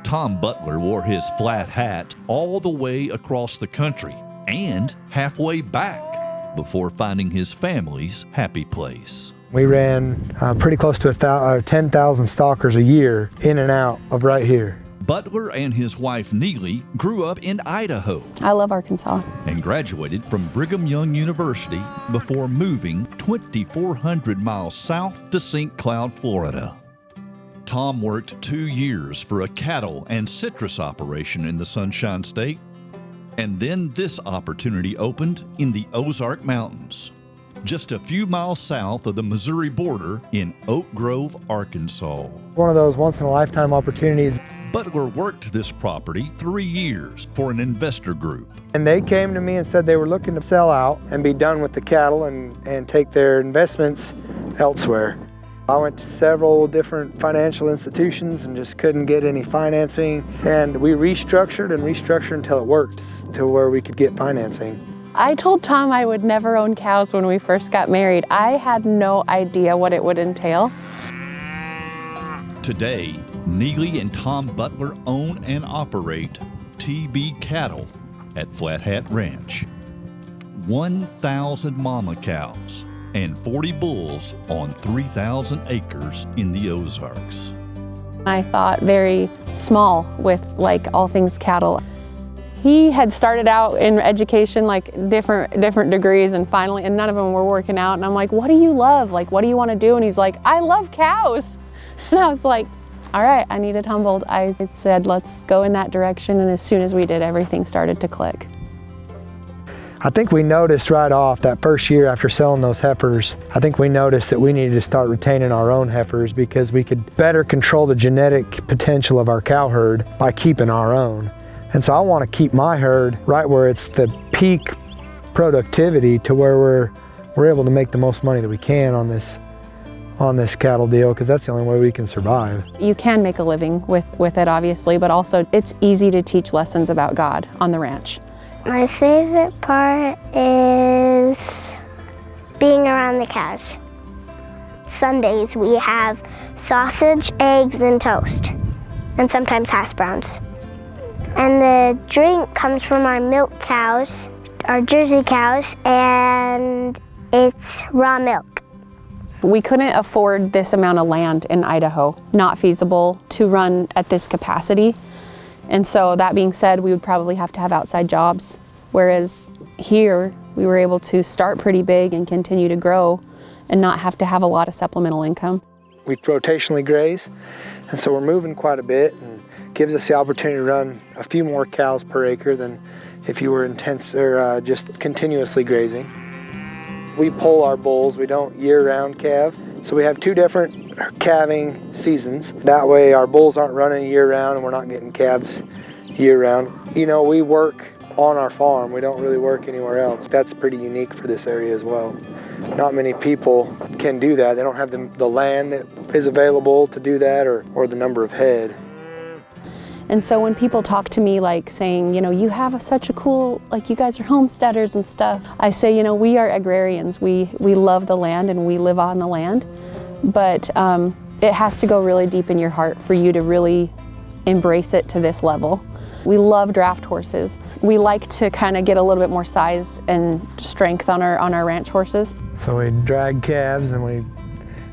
Tom Butler wore his flat hat all the way across the country and halfway back before finding his family's happy place. We ran pretty close to 10,000 stalkers a year in and out of right here. Butler and his wife Neely grew up in Idaho. I love Arkansas. And graduated from Brigham Young University before moving 2,400 miles south to St. Cloud, Florida. Tom worked 2 years for a cattle and citrus operation in the Sunshine State, and then this opportunity opened in the Ozark Mountains, just a few miles south of the Missouri border in Oak Grove, Arkansas. One of those once-in-a-lifetime opportunities. Butler worked this property 3 years for an investor group. And they came to me and said they were looking to sell out and be done with the cattle and take their investments elsewhere. I went to several different financial institutions and just couldn't get any financing. And we restructured until it worked to where we could get financing. I told Tom I would never own cows when we first got married. I had no idea what it would entail. Today, Neely and Tom Butler own and operate TB Cattle at Flat Hat Ranch. 1,000 mama cows and 40 bulls on 3,000 acres in the Ozarks. I thought very small with like all things cattle. He had started out in education, like different degrees, and none of them were working out. And I'm like, what do you love? Like, what do you want to do? And he's like, I love cows. And I was like, all right, I needed humbled. I said, let's go in that direction. And as soon as we did, everything started to click. I think we noticed right off that first year after selling those heifers, I think we noticed that we needed to start retaining our own heifers because we could better control the genetic potential of our cow herd by keeping our own. And so I want to keep my herd right where it's the peak productivity to where we're able to make the most money that we can on this cattle deal, because that's the only way we can survive. You can make a living with it, obviously, but also it's easy to teach lessons about God on the ranch. My favorite part is being around the cows. Sundays we have sausage, eggs, and toast, and sometimes hash browns. And the drink comes from our milk cows, our Jersey cows, and it's raw milk. We couldn't afford this amount of land in Idaho, not feasible to run at this capacity. And so that being said, we would probably have to have outside jobs. Whereas here, we were able to start pretty big and continue to grow and not have to have a lot of supplemental income. We rotationally graze, and so we're moving quite a bit, and gives us the opportunity to run a few more cows per acre than if you were just continuously grazing. We pull our bulls, we don't year-round calve. So we have 2 different calving seasons. That way our bulls aren't running year-round and we're not getting calves year-round. You know, we work on our farm. We don't really work anywhere else. That's pretty unique for this area as well. Not many people can do that. They don't have the land that is available to do that or the number of head. And so when people talk to me like saying, you know, you have such a cool, like you guys are homesteaders and stuff, I say, you know, we are agrarians. We love the land and we live on the land, but it has to go really deep in your heart for you to really embrace it to this level. We love draft horses. We like to kind of get a little bit more size and strength on our ranch horses. So we drag calves and we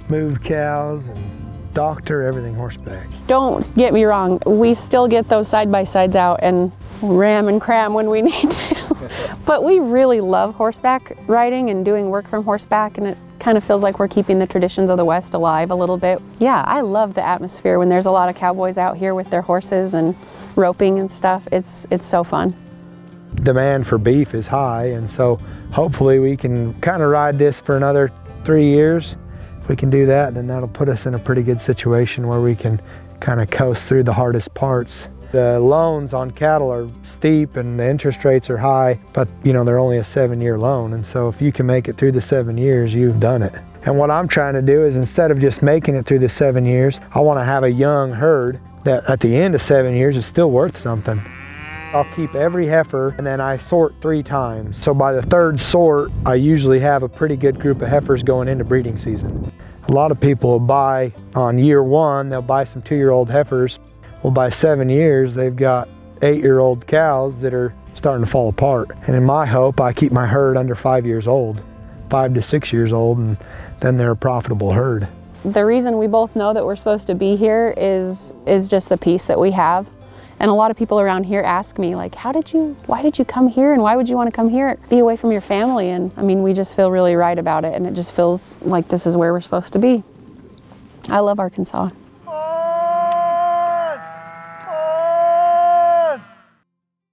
move cows and doctor everything horseback. Don't get me wrong, we still get those side-by-sides out and ram and cram when we need to. But we really love horseback riding and doing work from horseback, and it kind of feels like we're keeping the traditions of the West alive a little bit. Yeah, I love the atmosphere when there's a lot of cowboys out here with their horses and roping and stuff. It's so fun. Demand for beef is high, and so hopefully we can kind of ride this for another 3 years. If we can do that, then that'll put us in a pretty good situation where we can kind of coast through the hardest parts. The loans on cattle are steep and the interest rates are high, but you know, they're only a 7-year loan. And so if you can make it through the 7 years, you've done it. And what I'm trying to do is, instead of just making it through the 7 years, I want to have a young herd that at the end of 7 years is still worth something. I'll keep every heifer and then I sort 3 times. So by the 3rd sort, I usually have a pretty good group of heifers going into breeding season. A lot of people will buy on year 1, they'll buy some 2-year-old heifers. Well, by 7 years, they've got 8-year-old cows that are starting to fall apart. And in my hope, I keep my herd under 5 years old, 5 to 6 years old, and then they're a profitable herd. The reason we both know that we're supposed to be here is just the peace that we have. And a lot of people around here ask me, like, why did you come here, and why would you want to come here, be away from your family? And I mean, we just feel really right about it, and it just feels like this is where we're supposed to be. I love Arkansas.